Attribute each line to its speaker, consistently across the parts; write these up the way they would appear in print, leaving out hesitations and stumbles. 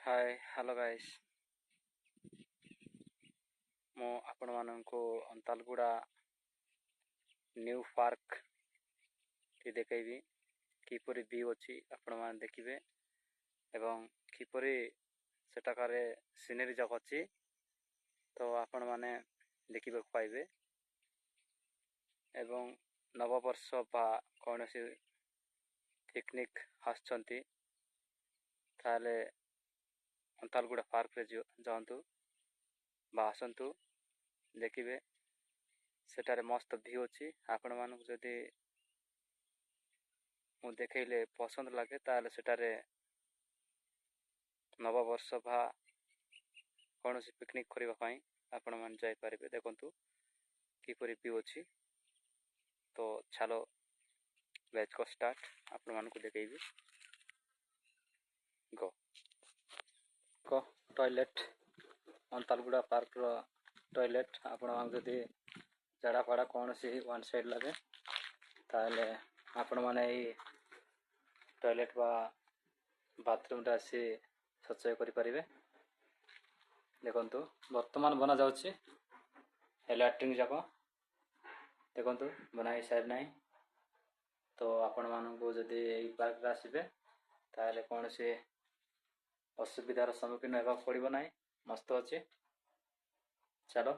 Speaker 1: ହାଏ hello guys. ମୁଁ ଆପଣମାନଙ୍କୁ ଅନ୍ତାଲଗୁଡ଼ା new ପାର୍କଟି ଦେଖାଇବି। କିପରି ଭିୟୁ ଅଛି ଆପଣମାନେ ଦେଖିବେ ଏବଂ କିପରି ସେଠାକାରେ ସିନେରୀ ଯାକ ଅଛି ତ ଆପଣମାନେ ଦେଖିବାକୁ ପାଇବେ। ଏବଂ ନବବର୍ଷ ବା କୌଣସି ପିକନିକ୍ ଆସୁଛନ୍ତି ତାହେଲେ ଅନ୍ତାଲଗୁଡ଼ା ପାର୍କରେ ଯାଆନ୍ତୁ ବା ଆସନ୍ତୁ, ଦେଖିବେ। ସେଠାରେ ମସ୍ତ ଭିୟୁ ଅଛି। ଆପଣମାନଙ୍କୁ ଯଦି ମୁଁ ଦେଖେଇଲେ ପସନ୍ଦ ଲାଗେ ତାହେଲେ ସେଠାରେ ନବବର୍ଷ ବା କୌଣସି ପିକନିକ୍ କରିବା ପାଇଁ ଆପଣମାନେ ଯାଇପାରିବେ। ଦେଖନ୍ତୁ କିପରି ଭିୟୁ ଅଛି। ତ ଚାଲ ଲେଟ୍ସ ଗୋ ଷ୍ଟାର୍ଟ। ଆପଣମାନଙ୍କୁ ଦେଖେଇବି। ଟଏଲେଟ୍, ଅନ୍ତାଲଗୁଡ଼ା ପାର୍କର ଟଏଲେଟ୍। ଆପଣମାନଙ୍କୁ ଯଦି ଝାଡ଼ା ଫାଡ଼ା କୌଣସି ୱାନ୍ ସାଇଡ଼୍ ଲାଗେ ତାହେଲେ ଆପଣମାନେ ଏଇ ଟଏଲେଟ୍ ବା ବାଥରୁମ୍ରେ ଆସି ଶୌଚ କରିପାରିବେ। ଦେଖନ୍ତୁ ବର୍ତ୍ତମାନ ବନାଯାଉଛି ଏ ଲାଟ୍ରିନ୍ ଯାକ। ଦେଖନ୍ତୁ ବନା ହେଇସାରି ନାହିଁ। ତ ଆପଣମାନଙ୍କୁ ଯଦି ଏଇ ପାର୍କରେ ଆସିବେ ତାହେଲେ କୌଣସି ଅସୁବିଧାର ସମ୍ମୁଖୀନ ହେବାକୁ ପଡ଼ିବ ନାହିଁ। ମସ୍ତ ଅଛି। ଚାଲ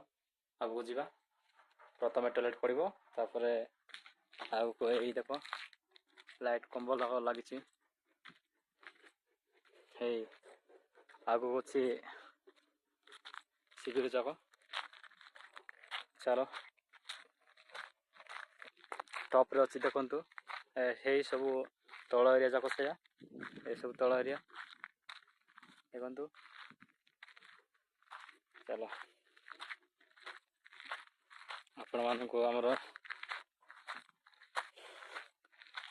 Speaker 1: ଆଗକୁ ଯିବା। ପ୍ରଥମେ ଟଏଲେଟ୍ ପଡ଼ିବ, ତାପରେ ଆଗକୁ ଏଇ ଦେଖ ଲାଇଟ୍ କମ୍ବଲ ଲାଗିଛି। ହେଇ ଆଗକୁ ଅଛି ଶିବିର ଯାକ। ଚାଲ ଟପ୍ରେ ଅଛି ଦେଖନ୍ତୁ। ହେଇ ସବୁ ତଳ ଏରିଆ ଯାକ ସେୟା। ଏସବୁ ତଳ ଏରିଆ ଦେଖନ୍ତୁ। ଚାଲ ଆପଣମାନଙ୍କୁ ଆମର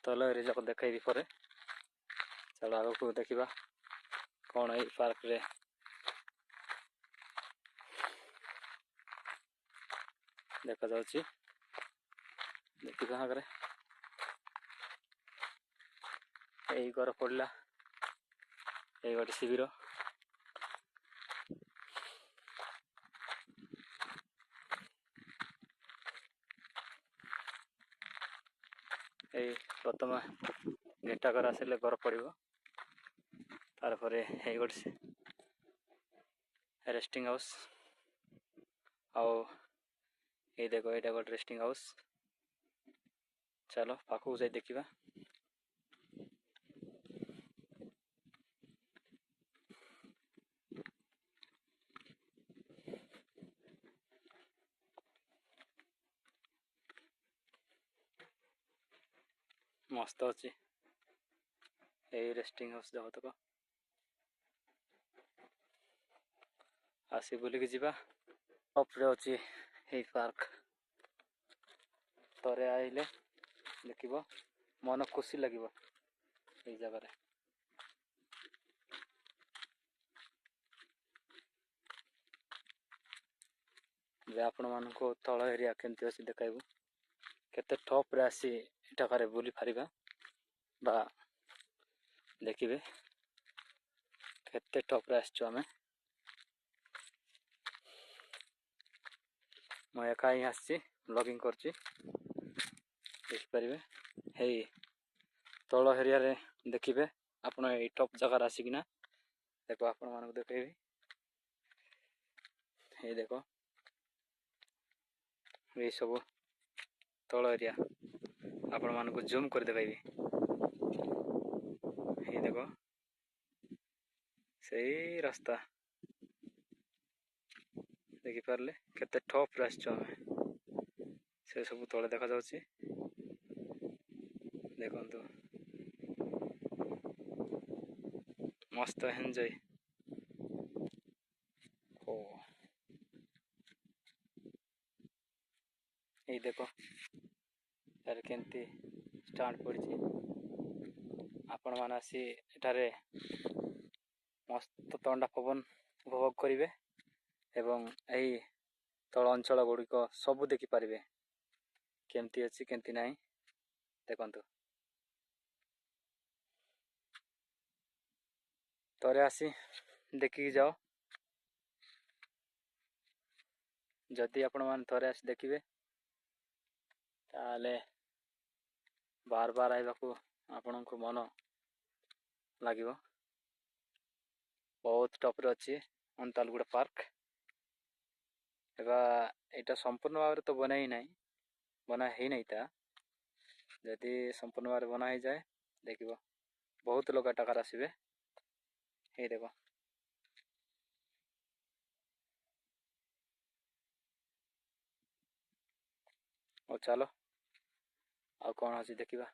Speaker 1: ତଳ ଏରିଆ ଯାକ ଦେଖାଇବି ପରେ। ଚାଲ ଆଗକୁ ଦେଖିବା କ'ଣ ଏଇ ପାର୍କରେ ଦେଖାଯାଉଛି। ଦେଖିବା ଆଗରେ ଏଇ ଘର ପଡ଼ିଲା, ଏଇ ଗୋଟେ ଶିବିର। ଏଇ ପ୍ରଥମେ ଗେଟା ଘର ଆସିଲେ ଘର ପଡ଼ିବ, ତାପରେ ଏଇ ଗୋଟେ ରେଷ୍ଟିଂ ହାଉସ୍। ଆଉ ଏଇ ଦେଖ ଏଇଟା ଗୋଟେ ରେଷ୍ଟିଂ ହାଉସ୍। ଚାଲ ପାଖକୁ ଯାଇ ଦେଖିବା। ମସ୍ତ ଅଛି ଏଇ ରେଷ୍ଟିଂ ହାଉସ୍ ଯାକ। ଆସି ବୁଲିକି ଯିବା। ଟପ୍ରେ ଅଛି ଏଇ ପାର୍କ। ଥରେ ଆଇଲେ ଦେଖିବ, ମନ ଖୁସି ଲାଗିବ ଏଇ ଜାଗାରେ। ଯେ ଆପଣମାନଙ୍କୁ ତଳ ଏରିଆ କେମିତି ଅଛି ଦେଖାଇବୁ। କେତେ ଟପ୍ରେ ଆସି ଏଠାକାରେ ବୁଲି ପାରିବା ବା ଦେଖିବେ କେତେ ଟପ୍ରେ ଆସିଛୁ ଆମେ। ମୁଁ ଏକା ହିଁ ଆସିଛି, ବ୍ଲଗିଂ କରୁଛି, ଦେଖିପାରିବେ। ହେଇ ତଳ ଏରିଆରେ ଦେଖିବେ ଆପଣ ଏଇ ଟପ୍ ଜାଗାରେ ଆସିକିନା। ଦେଖ ଆପଣମାନଙ୍କୁ ଦେଖେଇବି। ଏଇ ଦେଖ ଏଇ ସବୁ ତଳ ଏରିଆ ଆପଣମାନଙ୍କୁ ଜୁମ୍ କରି ଦେଖାଇବି। ଏଇ ଦେଖ ସେଇ ରାସ୍ତା ଦେଖିପାରିଲେ କେତେ ଟପ୍ରେ ଆସିଛୁ ଆମେ। ସେ ସବୁ ତଳେ ଦେଖାଯାଉଛି। ଦେଖନ୍ତୁ ମସ୍ତ ଏନ୍ଜୟ। ଓ ଏଇ ଦେଖ ଏଠାରେ କେମିତି ଷ୍ଟାଣ୍ଡ ପଡ଼ିଛି। ଆପଣମାନେ ଆସି ଏଠାରେ ମସ୍ତ ଥଣ୍ଡା ପବନ ଉପଭୋଗ କରିବେ ଏବଂ ଏହି ତଳ ଅଞ୍ଚଳ ଗୁଡ଼ିକ ସବୁ ଦେଖିପାରିବେ କେମିତି ଅଛି କେମିତି ନାହିଁ। ଦେଖନ୍ତୁ ଥରେ ଆସି ଦେଖିକି ଯାଅ। ଯଦି ଆପଣମାନେ ଥରେ ଆସି ଦେଖିବେ ତାହେଲେ ବାର ବାର ଆସିବାକୁ ଆପଣଙ୍କୁ ମନ ଲାଗିବ। ବହୁତ ଟପ୍ରେ ଅଛି ଅନ୍ତାଲଗୁଡ଼ା ପାର୍କ। ଏବେ ଏଇଟା ସମ୍ପୂର୍ଣ୍ଣ ଭାବରେ ତ ବନା ହେଇନାହିଁ ତା। ଯଦି ସମ୍ପୂର୍ଣ୍ଣ ଭାବରେ ବନା ହେଇଯାଏ ଦେଖିବ ବହୁତ ଲୋକ ଏଠାକାର ଆସିବେ। ହେଇ ଦେଖ। ହଉ ଚାଲ ଆଉ କ'ଣ ଅଛି ଦେଖିବା।